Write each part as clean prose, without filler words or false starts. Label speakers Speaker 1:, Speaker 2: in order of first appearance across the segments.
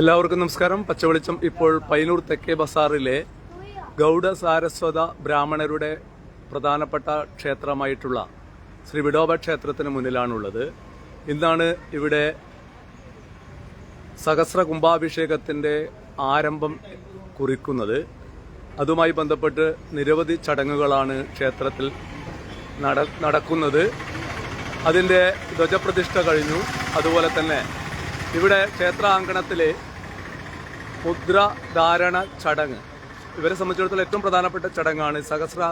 Speaker 1: എല്ലാവർക്കും നമസ്കാരം. പച്ചവെളിച്ചം ഇപ്പോൾ പയ്യന്നൂർ തെക്കേ ബസാറിലെ ഗൗഡ സാരസ്വത ബ്രാഹ്മണരുടെ പ്രധാനപ്പെട്ട ക്ഷേത്രമായിട്ടുള്ള ശ്രീ വിഠോബ ക്ഷേത്രത്തിന് മുന്നിലാണുള്ളത്. ഇന്നാണ് ഇവിടെ സഹസ്ര കുംഭാഭിഷേകത്തിന്റെ ആരംഭം കുറിക്കുന്നത്. അതുമായി ബന്ധപ്പെട്ട് നിരവധി ചടങ്ങുകളാണ് ക്ഷേത്രത്തിൽ നടക്കുന്നത്. അതിന്റെ ധ്വജപ്രതിഷ്ഠ കഴിഞ്ഞു. അതുപോലെ തന്നെ ഇവിടെ ക്ഷേത്രാങ്കണത്തിലെ മുദ്രാധാരണ ചടങ്ങ് ഇവരെ സംബന്ധിച്ചിടത്തോളം ഏറ്റവും പ്രധാനപ്പെട്ട ചടങ്ങാണ്. സഹസ്ര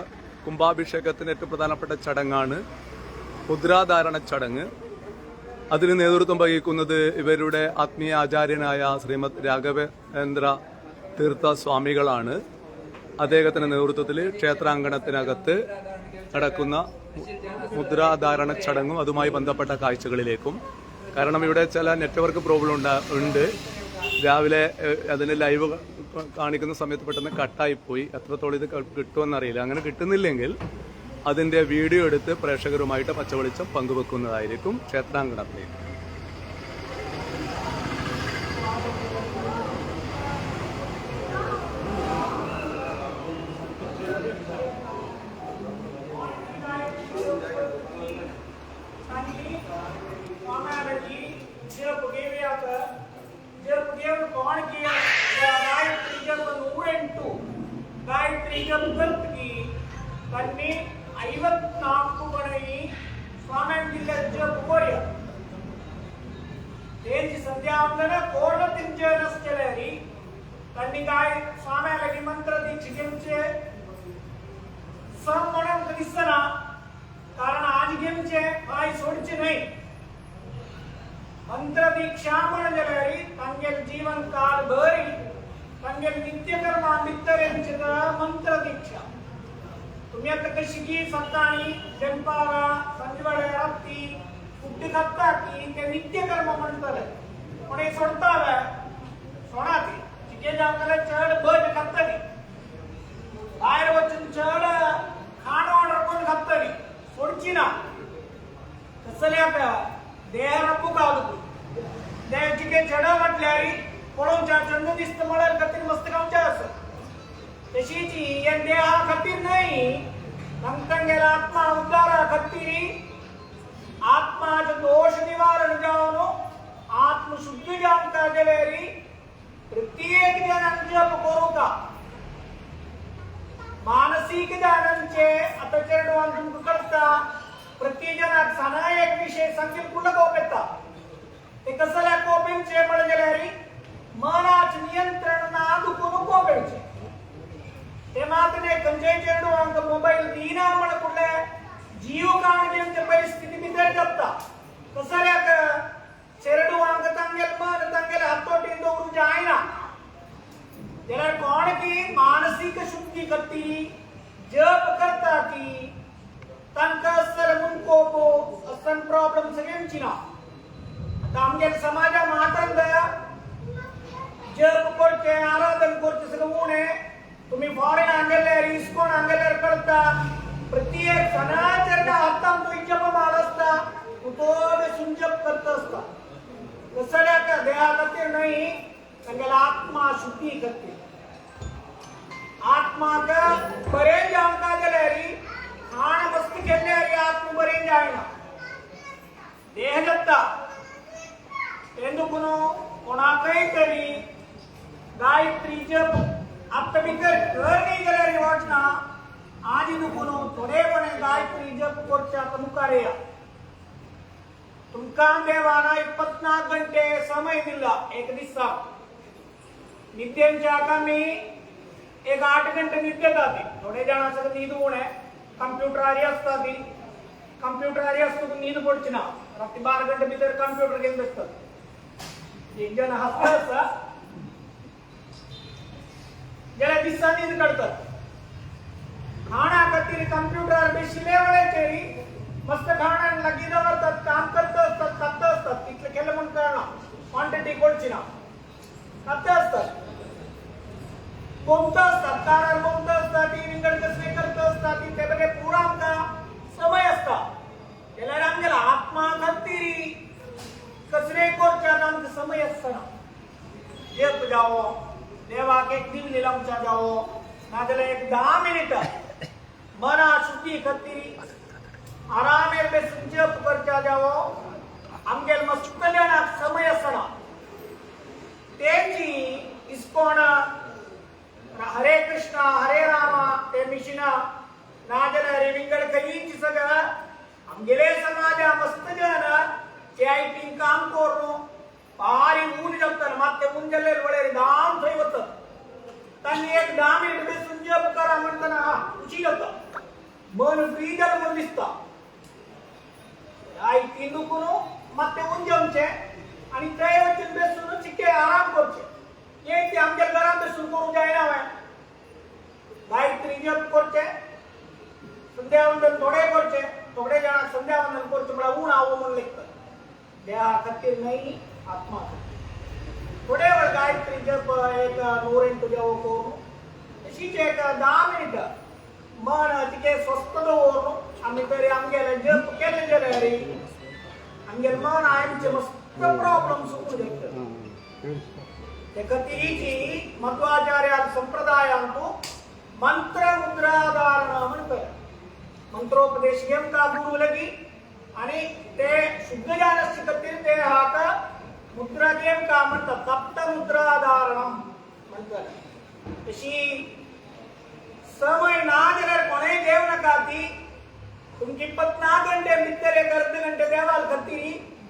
Speaker 1: കുംഭാഭിഷേകത്തിന് ഏറ്റവും പ്രധാനപ്പെട്ട ചടങ്ങാണ് മുദ്രാധാരണ ചടങ്ങ്. അതിന് നേതൃത്വം വഹിക്കുന്നത് ഇവരുടെ ആത്മീയ ആചാര്യനായ ശ്രീമദ് രാഘവേന്ദ്ര തീർത്ഥ സ്വാമികളാണ്. അദ്ദേഹത്തിന്റെ നേതൃത്വത്തിൽ ക്ഷേത്രാങ്കണത്തിനകത്ത് നടക്കുന്ന മുദ്രാധാരണ ചടങ്ങും അതുമായി ബന്ധപ്പെട്ട കാഴ്ചകളിലേക്കും, കാരണം ഇവിടെ ചില നെറ്റ്വർക്ക് പ്രോബ്ലം ഉണ്ട്. രാവിലെ അതിന് ലൈവ് കാണിക്കുന്ന സമയത്ത് പെട്ടെന്ന് കട്ടായിപ്പോയി. എത്രത്തോളം ഇത് കിട്ടുമെന്നറിയില്ല. അങ്ങനെ കിട്ടുന്നില്ലെങ്കിൽ അതിന്റെ വീഡിയോ എടുത്ത് പ്രേക്ഷകരുമായിട്ട് പച്ചവെളിച്ചം പങ്കുവെക്കുന്നതായിരിക്കും ക്ഷേത്രാങ്കണത്തിൽ.
Speaker 2: गायत्री जब गलत की तन्नी 54 गणई स्वाम्यांची जप कोर्य तेज संध्यावंदन कोर्ण तिंजनस्चलेरी तन्नी गाय स्वाम्यालगी मंत्र दीक्षिकेंचे सम म्हणून दिसना, कारण आज गेमचे काय सोडचे नाही. मंत्र दीक्षा म्हणलेरी तंगेल जीवन काळ भरी तंगेल नित्यकर्म मित्तरेंचित मंत्र दीक्षा. तुम्ही आता कशी की सकाळी जंपारा संजवळे रात्री कुठे खाता की ते नित्यकर्म म्हणतात. पण हे सोडतावे सोडाते तिथे जाताना चढ बज खातली बाहेर वचून चढ खाणं ऑर्डर कोण खातली सोडची ना. कसल्याक देह रब्बू कावतो देहाची के चढ वाटल्यारी पळोवच्या चंद दिसत म्हळ्यार खातीर मस्तकावचें आसा. तशीच हे देहा खातीर न्हय, तांगेला आत्मा उद्धारा खातीर आत्माचो दोष निवारण जावन आत्मशुद्धी जावंक गेल्यारी प्रत्येक जणांक जप करूंका. मानसिक ज्ञानांचे आता चेडवान तुमकां करता प्रत्येक जणाक साना एक विषय सांगील कुठं कोप येता. ते कसल्या कोपेंचे म्हण गेल्यारी मनाच नियंत्रण ना दुखून कोपेंचे. ते मातने खंयचे चेडवांक मोबाईल दिना म्हण कुठले जीव काणजेंचे परिस्थिती भितर जगता. कसल्याक चेडवांक तांगेल मन तांगेल हातोटीन दवरूंक जायना. जाल्यार कोण की मानसिक शुद्धी खातीर जप करता की तांकां असल म्हूण कोप असन प्रॉब्लेम सगळ्यांची ना. आता आमगेर समाजा मात्र जप करचे आराधन करचे सगळं उणे. तुम्ही फॉरेन हांगेल्यार इस्कॉन हांगेल्यार करता प्रत्येक सणाचेर हातान तो जप मार आसता तो बेसून जप करता आसता. कसल्याक देहा खातीर न्हय, तांगेला आत्मा शुद्धी खातीर. आत्माक बरें जावंक गेल्यार खाण मस्त केल्यार आत्मा बरें जायना, देह जगता. तेंदुकून कोणाकय तरी गायत्री जप आता भितर घर नाही गेल्यार वाचना. आनी दुखून थोडेपणे गायत्री जप करच्या मुखार या. तुमकां देवान 24 घंटे समय दिला एक दिसाक. निद्येच्या आमी एक 8 घंटे निद्य जाती. थोडे जाण सगळं न्हीद उणे कंप्युटरारी आसता ती कंप्युटरारी आसता न्हीद पडची ना. रात्री 12 घंटे भितर कंप्युटर घेवन बसतात. एक जण हसता आसता ज्याला दिसा न्हीद काढतात. खाणा खातीर कंप्युटर बेशिले वेळेचेरी मस्त खाणा लागी दवरतात, काम करता असतात, खाता असतात. तितले केलं म्हणून कळना क्वांटिटी कळची ना. खाता असतात, कोणतं असतात, कारण कोणतं असतात, ती विंगड कसले करता असतात. ते बघे पुरा आमका समय असता. त्याला आमगेला आत्मा खातीर कसले करच्या आमचा समय असताना जावो देवाक एक दिवली लावचा जावो नाजाल्यार एक 10 मिनिट मना शुद्धी खातीर आरामेर बसून जप करचा जावो आमगेल मस्त जाणाक समय आसना तेची इस्कोन हरे कृष्णा हरे रामा ते मिशिना नाजाल्यार विंगड खंयची सगळं आमगेले समाजा मस्त जन ते आयटीन काम करू भारी ऊन जगतात माते मुंजले वळेर दाम थंय वतात तांणी एक 10 मिनिट बसून जप करा म्हणटना खुशी जाता मन फ्री जालें म्हण दिसता आयटीन दुखून माते मुंजमचे आनी थंय वचून बसून चिके आराम करचे एक ते आमच्या घरात बसून करूंक जायना हांवें गायत्री जप करचे संध्यावंदन थोडे करचे थोडे जाणांक संध्यावंदन करचे म्हळ्यार ऊन आवो म्हण लेखतात देहा खातीर न्हय आत्मा थोडे वेळ गायत्री जप एक 100 देवो करून अशीच एक 10 मिनिट मन तिके स्वस्थ दवरून आमी तरी आमगेले जप केले जाल्यार आमगेले मन आमचे मस्त प्रॉब्लेम सुटून जातात ते खातीर मध्वाचार्यान संप्रदायांतू मंत्र मुद्राधारण म्हणतात मंत्रोपदेश घेवता गुरु लगी आणि ते शुद्ध जाणस्य खातीर ते हात मुद्रा घेवता म्हणतात तप्त मुद्राधारणम म्हणतात तशी समय ना जाल्यार कोणेय देव नाका ती तुमची 24 घंटे भितर एक अर्ध घंटे देवाल खातीर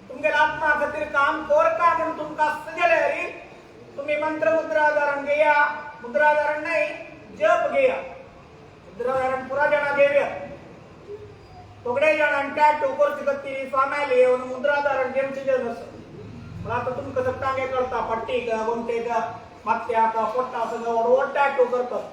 Speaker 2: तुमगे आत्मा खातीर काम करता म्हणून तुमकां आसता जाल्यार तुम्ही मंत्र मुद्राधारण घेया मुद्राधारण नाही जप घेया मुद्राधारण पुरा जाणा घेवया थोडे जाणांक टॅटू करचे खातीर स्वाम्याले येवन मुद्राधारण घेवचे जन आसा पण आता तुमकां जगतांगे करता पट्टीक गुंटेक माथ्याक पोट्टा सगळं व्हड टॅटू करतात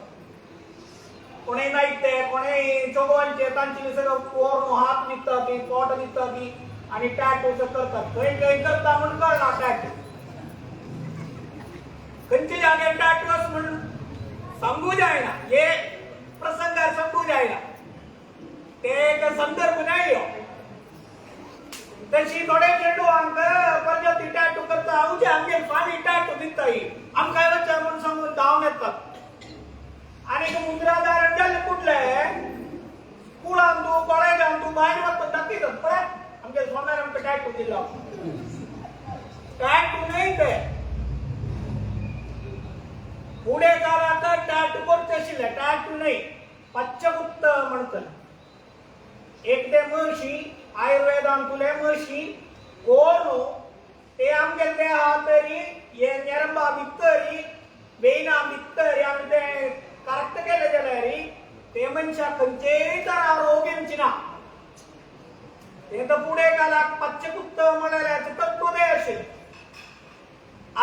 Speaker 2: कोणेय नायते कोणेय चोगवांचे तांची सगळं पोर हात निघता ती पोट निघता ती आणि टॅटू करतात खंय खंय करता म्हणून कळना टॅटू खंयचे जागे टॅटू आसा म्हणून सांगू जायना हे प्रसंगार सांगू जायना ते एक संदर्भ नाही तशी थोडे चेडूंक पद्धती टॅटू करता हांव आमगे स्वामी टॅटू दिताय आमकां वच्चा म्हणून सांगून धांवन येतात आणि मुद्राधारण जालें कुठले कुळान तूं कॉलेजान तूं भायर वता दाखयतात पळय आमगे स्वाम्यान आमकां टॅटू दिला टॅटू नाही ते पुढे काळात टॅटू करचे आशिल्ले टॅटू नाही पच्चगुप्त म्हणतात एक ते म्हशी आयुर्वेदांतुले म्हशी कोण ते आमगे देहा तरी हे नरंबा भितरी वेना भितरी आमी ते करेक्ट केले जाल्यार ते मनशाक खंयचेय तरा रोग येवचे ना ते तर पुढे काळात पच्चगुप्त म्हणाल्यार तत्वदय आशिल्ले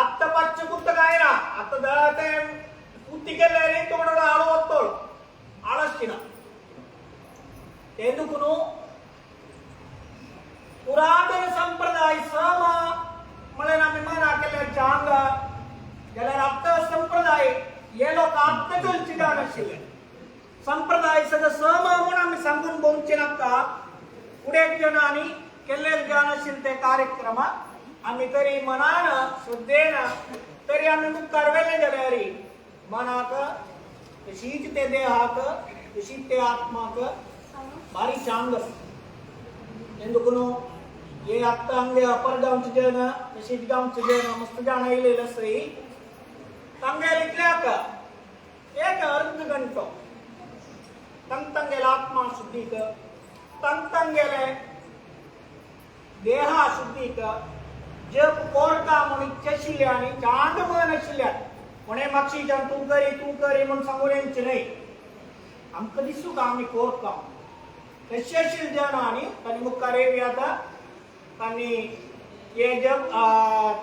Speaker 2: आता पच्चगुप्त काय ना आता ते पुत्ती केल्यार तोंडाला आळो वतोळ आळसची ना ते दुखून पुरातन संप्रदाय सम म्हळ्यार आमी मना केल्यार जांग जाल्यार आत्ता संप्रदाय हे लोक आत्ता चलची जाण आशिल्ले संप्रदाय सगळं सम म्हणून आमी सांगून बोलचे नाका फुडें जनांनी केल्ले जाण आशिल्ले ते कार्यक्रम आमी तरी मनान श्रद्धेन तरी आमी मुखार वेले जाल्यार मनाक तशीच ते देहाक तशीच ते आत्माक भारी चांग ఎందుకును ఏ అత్త అంగే అప్పర్ గాంवचे जन तशीच गांवचे जन मस्त जाण येयलेले आसाय तांगे लिखल्याक एक अर्ध घंटो तंतंगेले आत्मा शुद्धीक तंतंगेले देहा शुद्धीक जप कोरता म्हणून इच्छाशिल्ले आनी चांग मन आशिल्ल्या कोणे मागशीच्यान तूं करी म्हूण सांगून येवचें न्हय आमकां दिसूं का आमी कोरता तशें आशिल्ले जनांनी तांणी मुखार येवया तांणी हे जप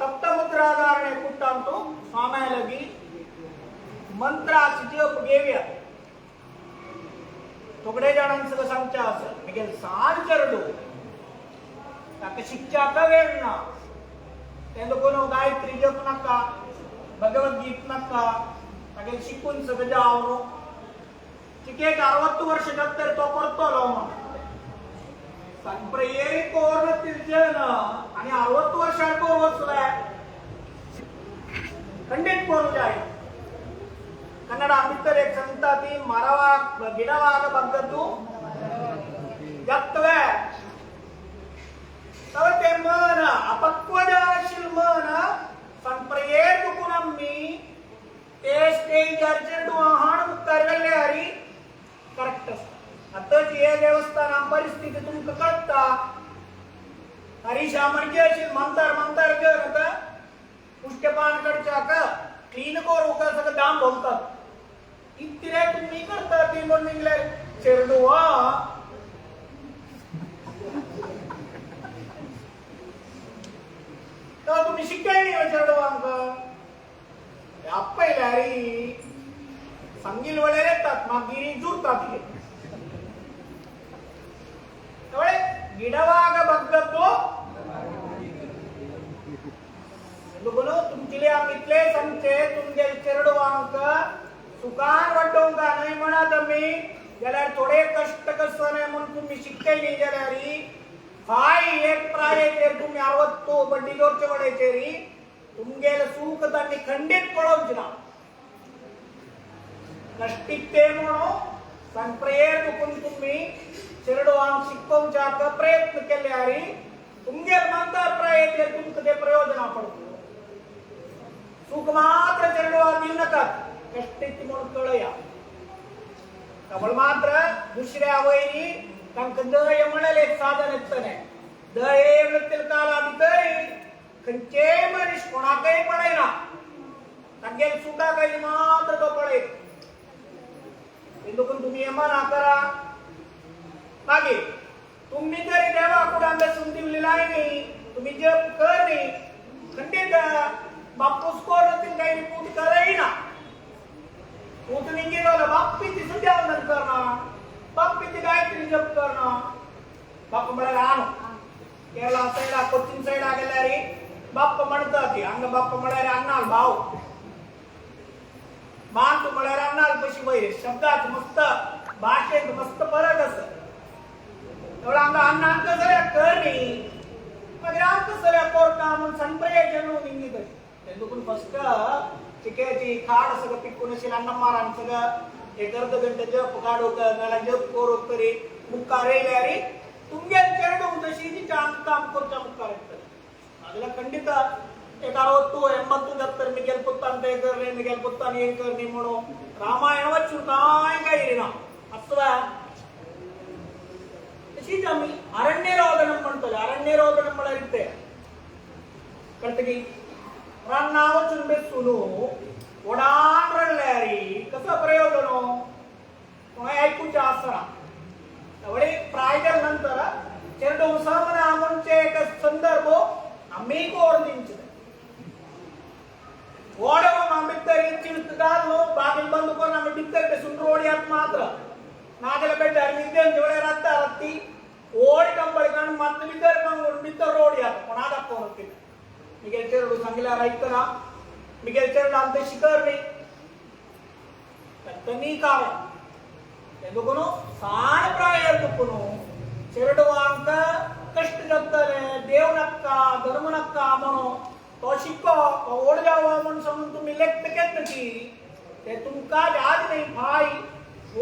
Speaker 2: तप्त मुद्राधारण कुट्टान तूं स्वाम्या लागीं मंत्राचो जप घेवया थोडे जाणांक सगळं सांगचें आसा मागीर सांज चरडू ताका शिकच्याक वेळ ना तें देखून गायत्री जप नाका भगवद्गीत नाका तागे शिकून सगळें जावं न्हू चिकेक 60 वर्ष नंतर तो करतलो प्रेयरी कोर तिर्जन आणि 60 वर्षांनी कोर वचले खंडीत कोर ಮಾಡ್ತಾರೆ ಸಂತತಿ ಮರವ ಗಿಡವಾಗ ಬಗ್ಗದ್ದು ಜತ್ತವೆ ತವತೆ ಮನ अपक्वदाशील मन संप्रयेत कुणम्मी ते स्टेज अर्जंट वाहन करगल्ले हरी करेक्ट आताच हे देवस्थान परिस्थिती तुमका कळता हरीशा म्हणजे अशी मंतर जर आता पुष्टपानकडच्या का क्लीन करू का सगळं दाम बोलतात इतरे तुम्ही करता ती म्हणून निघले शेरडुवा तेव्हा तुम्ही शिकाय नाही शेरडुवा आमका अप्पयला री संगील वळे येतात मागिरी जुरतात तेवढे गिडवाग बघतो दुगुलो तुमचिले आमितले संचे तुमगे चेरडवांक सुकान वड्डोंक नाही म्हणा तुम्ही जाल्यार थोडे कष्ट कसने म्हणून तुम्ही शिकते नाही जाल्यारी हाय एक प्रायेचेर तुम्ही आवत्तो बड्डीलोरचे वडेचेरी तुमगेल सुख त्यांनी खंडित पडोंच ना कष्टिकते म्हणून संप्रेर दुखून तुम्ही चेरडवांक शिकोवच्या प्रयत्न केले हरी तुमगेर मंतर प्रायेचेर तुमका ते प्रयोजना पडतो सुख मात्र चेरडवा दिल नका कष्टित म्हणून कळया कबळ मात्र दुसऱ्या वैरी तांका दय म्हणाले एक साधन येतने दय वृत्तील काला भितर खंचे मनीस कोणाकही पडेना तांगे सुखा काही मात्र तो पडे ఎందుకు तुम्ही ఏమన్నా करा मागे तुम्ही जरी देवाकडे अंबेसून दिवलेला आहे तुम्ही जप कर नाही खंडित बापूस कोरतील काही पूत करई ना पूत निघेला बाप्पीची संध्यावंदन करणार बाप्पीची गायत्री जप करणार बाप्प मला राहणं केरला साईडला कोचिन साईडला गेल्या रे बाप्प म्हणतात अंग बाप्प म्हणाले अन्नाल भाव मान तू म्हणाले अन्नाल कशी वैर शब्दात मस्त भाषेत मस्त फरक असत एवढा अंग अण्णा कसं करणी मग राम कसं कोर्टा म्हणून संप्रयजन निघित ఎందుకు ఫస్ట్ చికేటి కాడ సగ పిక్కునసి అన్నమారాన్ సగ ఎగర్ద గంట జప్ కాడు గల జప్ కోరొక్కరి ಮುಕ್ಕಾರೇಲ್ಯಾರಿ ತುಂಗೆ ಚೆರಡು ದಶೀಜಿ ಚಾಂದ್ ಕಾಮ್ ಕೊರ್ಚ ಮುಕ್ಕಾರೆತ್ತರೆ ಅದೆಲ್ಲ ಖಂಡಿತ 60 80 70 ಮಿಗೆಲ್ ಪುತ್ತಾನ್ ಬೇಗರ್ರೆ ಮಿಗೆಲ್ ಪುತ್ತಾನ್ ಏನ್ ಕರ್ನಿ ಮಾಡೋ ರಾಮಾಯಣ ವಚ್ಚು ಕಾಯ್ ಗೈರಿನ ಅತ್ವಾ ದಶೀಜಮಿ ಅರಣ್ಯರೋಧನಂ ಮಾಡ್ತಾರೆ ಅರಣ್ಯರೋಧನಂ ಮಾಡಲಿತ್ತೆ ಕಳ್ತಗಿ रानावचून बेसूनो ओढान रडल्यारी कसं प्रयोजन कोणा ऐकूच्या असणार एवढे प्रायजल नंतर ಚೆರಡು ಸಾಮನ ಮುಂಚೆ ಸಂದರ್ಭ आम्ही कोर्दिंचे ओढव बित्तर चिडतगालो बागिल बंद करून आम्ही बित्तर बेसून रोड्यात मात्र नागेला बेड्डार निद्दे जोडे रात्ता रत्ती ओढ कंबळी काढून मात्र बित्तर रोड्यात कोणा दाखवून मिगेल चेरडू सांगितला ऐकना मिगेल चेरडू आमचे शिकर नाही तनी कारण ఎందుకును సాణ ప్రాయర్దుకును చెరడువాంక కష్ట జత్తరే దేవునక్క ధర్మనక్క మనೋ तो शिको ओढ जावा म्हणून समजून तुम्ही लेखत घेतली ते तुमका आज नाही भाई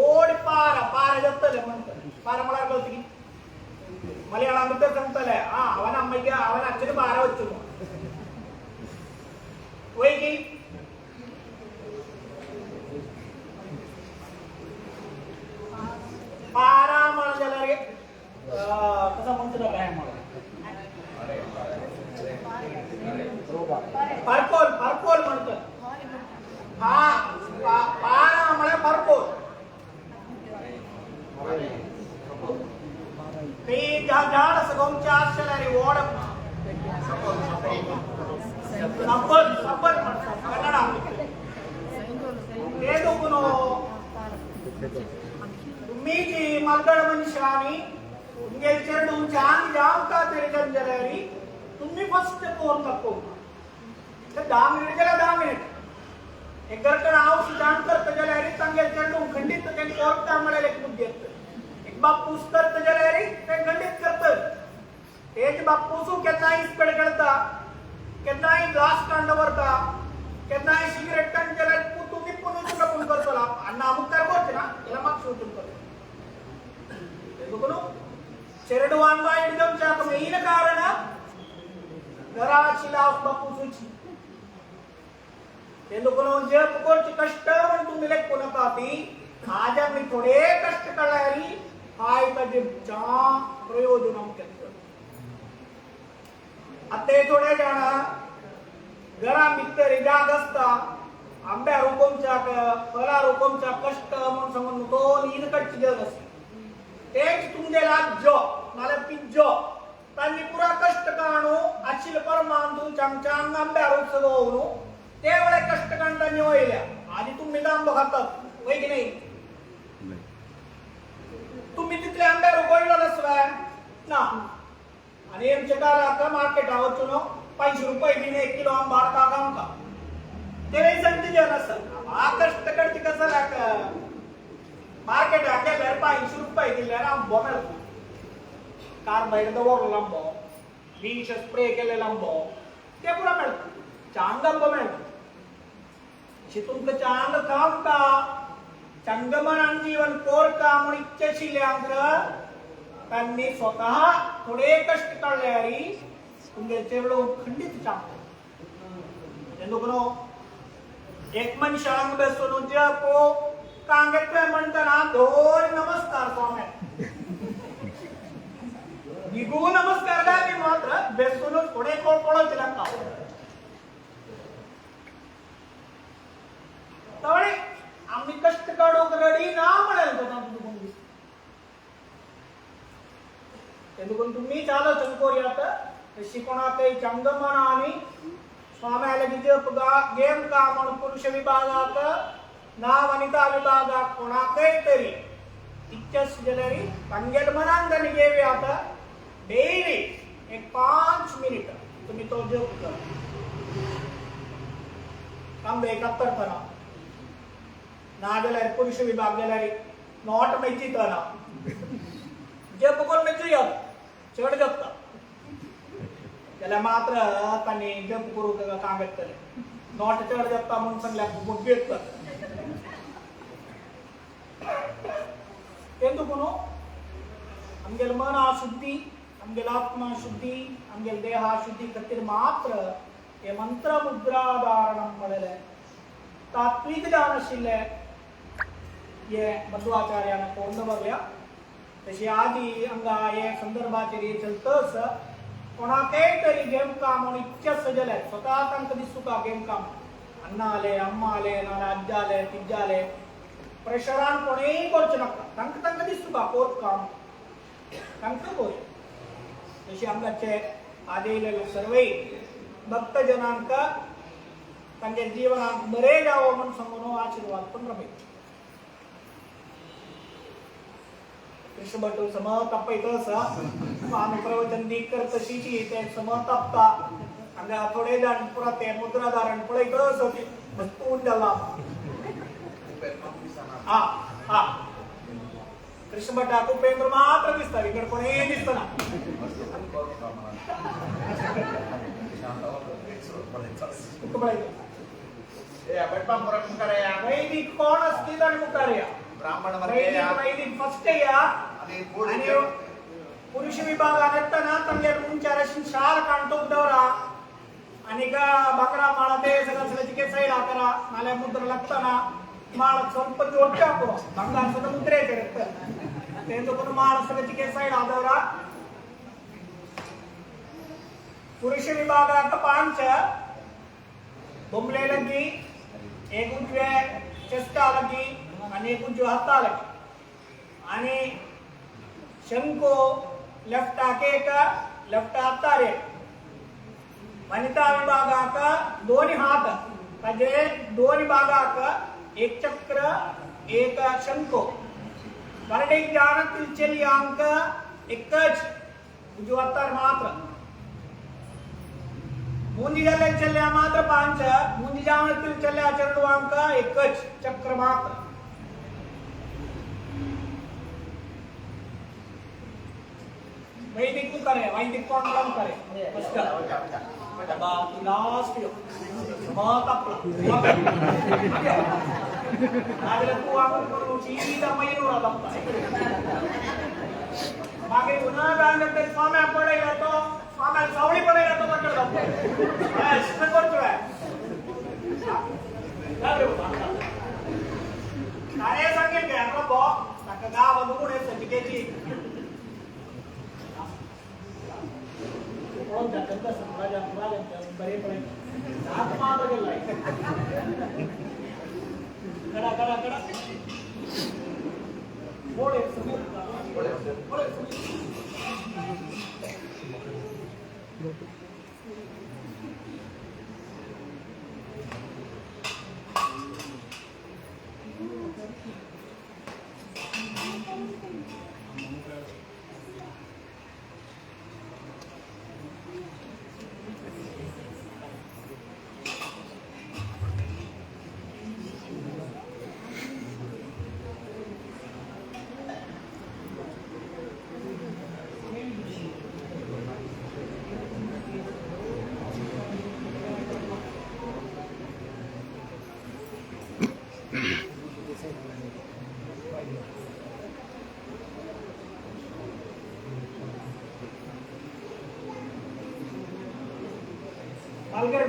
Speaker 2: ओढ पार जत्तले म्हणतात पार मला कळत की मलयाळामध्ये सांगतले हा ಅವನ ಅಮ್ಮಗೆ ಅವನ ಅಚ್ಚರಿ ಬಾರ వచ్చు वैगी पारा म्हणल्यारे कसा म्हणतो काय म्हणतो परपोल म्हणतो हा पारा म्हणजे परपोल काही झाड असं गोमच्या आश्चर्याने ओढ सफर म्हणतात कन्नड हे दुखनो तुम्ही जी मलगड मनुष्यानी तुमगे चेरडू चांग जाम का तरी जंजरी तुम्ही फस्ट कोण तको तर 10 मिनिट गेला 10 मिनिट एक गरकड औषध जाण करत जलारी तंगे चेरडू खंडित त्यांनी कोर्टा मला एक बुद्धी असते एक बापूस करत जलारी ते खंडित करत तेच बापूसू केनाई कडे करता केनाई ग्लास कांड वरता केनाई सिगरेट कांड जलारी तुम्ही पुन्हा तुला कोण करतो चेरडू वांगा एकदम चाक मेन कारण घराची लाव बापू सुची ఎందుకునో చెప్పుకోవచ్చు కష్టం ఉంటుంది లేకునకాతి आज आम्ही थोडे कष्ट करणारी हाय कधी चा प्रयोजन केलं आता थोडे जण घरा मित्र जाग असता आंब्या रोपमच्या फळा रोपमच्या कष्ट म्हणून सांगून तो नीनकडची जग असते तेच तुमचे राज्य मला पिज्जो त्यांनी पुरा कष्ट काणू अचिल परमांतू चांगचांग आंब्या रोप सगळू ते वेळे कष्ट काढताना होईल्या आधी तुम्ही आंबा खातात होय की नाही तुम्ही तिथले आंब्या रोपवलेलंच ना आणि आमच्या गावाला मार्केट आवडतो 500 रुपये दिने 1 किलो आंबा का काम का ते नाही संधी जन असं आ कष्ट करते कसं लाग मार्केट आके 500 रुपये दिले ना आंबा मिळतो कार्बाईड दवरलेला आंबा विष स्प्रे केलेला आंबा ते पुरा मिळतो चांग आंबा मिळतो तुमचं चांग काम का चंगमन जीवन कोर का म्हणून इच्छाशील्यांद्र त्यांनी स्वतः थोडे कष्ट काढल्यारी तुमचे तेवढं खंडित चांग ఎందుకునో एक मनुष्य अंग बसून जपो कांगेत म्हणताना दोन नमस्कार स्वामी निगू नमस्कार गावी मात्र बसून थोडे कोळकोळच लागतात तवळे आम्ही कष्ट काढू रडी ना म्हणाल ఎందుకు तुम्ही చాలా చదువుకోరియాత शिकवणात चंगमन आणि स्वाम्याला विजयपुगा गेम का म्हणून पुरुष विभागात ना वनिता विभागात कोणाकही तरी इच्छा जलरी कंगेल मनांदनी गेवे आता डेली एक 5 मिनिट तुम्ही तो जप करा काम 71 तना ना गेला पुरुष विभाग गेला नॉट मैची तना जप कोण मैची या चढ जपता त्याला मात्र त्यांनी जप करू कागद करे नॉट चढ जपता म्हणून सांगल्या मुद्देत ఎందుకునో अंगेल मन शुद्धि अंगेल आत्मा शुद्धि अंगेल देह शुद्धि कतिर मात्र ये मंत्र मुद्रा धारणम पडले तात्विक ज्ञानशीले ये मध्वाचार्याने पूर्ण बघल्या तशी आधी अंगा ये संदर्भाचे रे चलतस कोणाके तरी गेम काम म्हणून इच्छा सजले स्वतः तंक दिसू का गेम काम अण्णा आले अम्मा आले नाना अज्जा आले तिज्जा आले प्रेशरान कोणीही करूच नका तंक तंक दिसू का कोत काम तंक कोय तशी अंगाचे आदिले सर्वे भक्त जनांक त्यांच्या जीवनात बरे जावं म्हणून सांगून आशीर्वाद पण रमे कृष्ण भट समतपैतस स्वामी प्रवचन दी करतशी ते समतपता अंगा थोडे जण पुरा ते मुद्रा धारण पळैतस वस्तून झाला हा हा कृष्ण भट उपेंद्र मात्र दिसतात इकडे कोणी दिसत ना वैदिक कोण असतील आणि मुकार्या
Speaker 3: ब्राह्मण
Speaker 2: वैदिक फर्स्ट या आणि पुरुष विभागात येताना त्यांच्या उंचाराशी शाल काढतो दौरा आणि का बकरा माळा ते सगळं चिके सैला करा नाल्या मुद्रा लागताना माळ ಸ್ವಲ್ಪ ಜೋಡ್ಚ ಹಾಕೋ ಬಂಗಾರದ ಮುದ್ರೆ ಇರುತ್ತೆ तेंदुकुन माळ सगळं चिके सैला दौरा पुरुष विभागात 5 बोंबले लगी एक उजव्या चेष्टा लगी आणि एक उजव्या हाता लगी आणि शंको लेफ्ट आके का लेफ्ट हाता रे वनिता विभागात दोन्ही हात म्हणजे दोन्ही भागात एक चक्र एक शंको मराठी ज्ञानातील चली अंक एकच उजवा हातार मात्र मुंदी झाले चल्या मात्र 5 मुंदी जावळतील चल्या चरडू अंक एकच चक्र मात्र वैदिक करे वैदिक कोण काम करे Last year. Semua kapal. Ada tuang kuruci damai orang dapat. Maka unah banyak dari suami apa lagi atau suami saudi apa lagi atau macam apa? Sebentar tu. Lalu saya sangat kaya apa? Tak kagak bantu pun sedikit. Oh, dah tentu semula beri beri. Saat mana lagi lagi? Kada. Boleh sebut. Boleh sebut.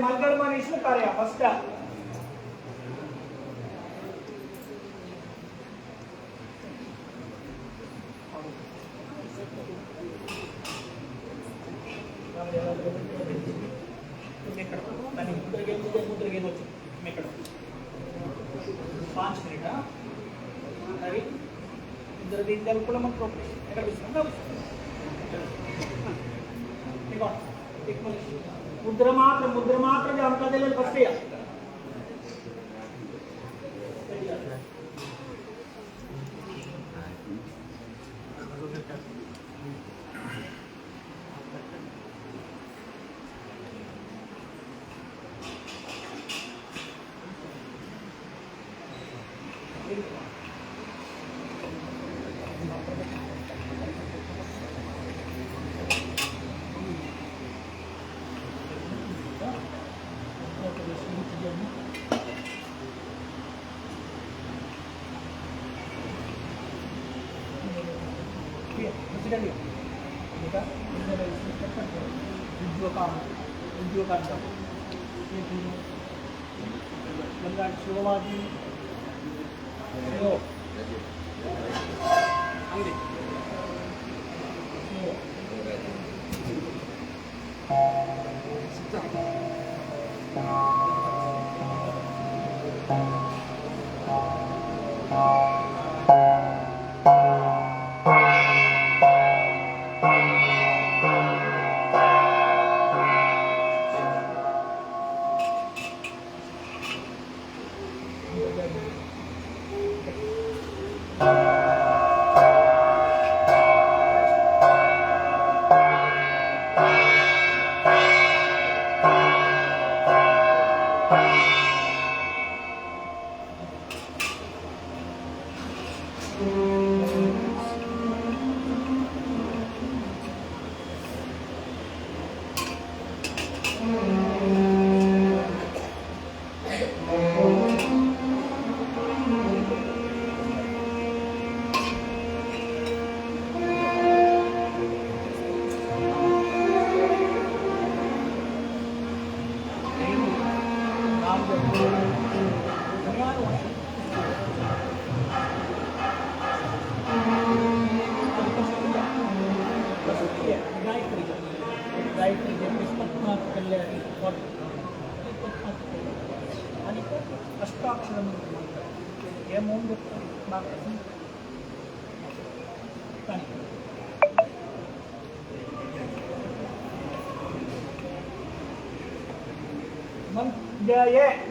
Speaker 2: Malgar mana isu karya first. मुद्रा मात्र जानकारी ले first या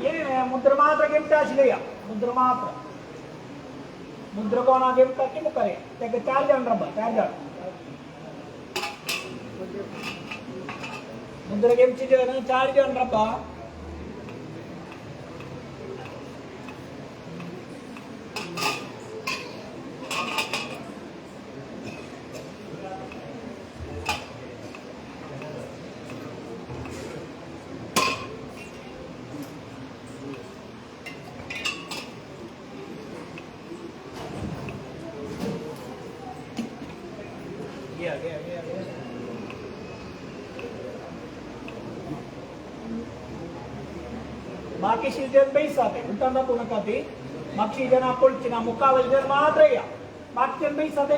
Speaker 2: ये मुद्रा मात्र gift असले मुद्रा मात्र मुद्रा कोणा गिफ्ट की मुकरे त्याके 4 जण रब्बा 4 जण मुद्रा गिफ्ट चे जण 4 जण रब्बा ಬಾಕಿ ಜನ ಬೇಯಿಸಾತೆ ಉಂಟಂದ ಪುನಕತಿ ಮಕ್ಷಿ ಜನ ಕೊಳ್ಚಿನ ಮುಕ್ಕಾವಲ್ ಜನ ಮಾತ್ರ ಬಾಕಿ ಜನ ಬೇಯಿಸಾತೆ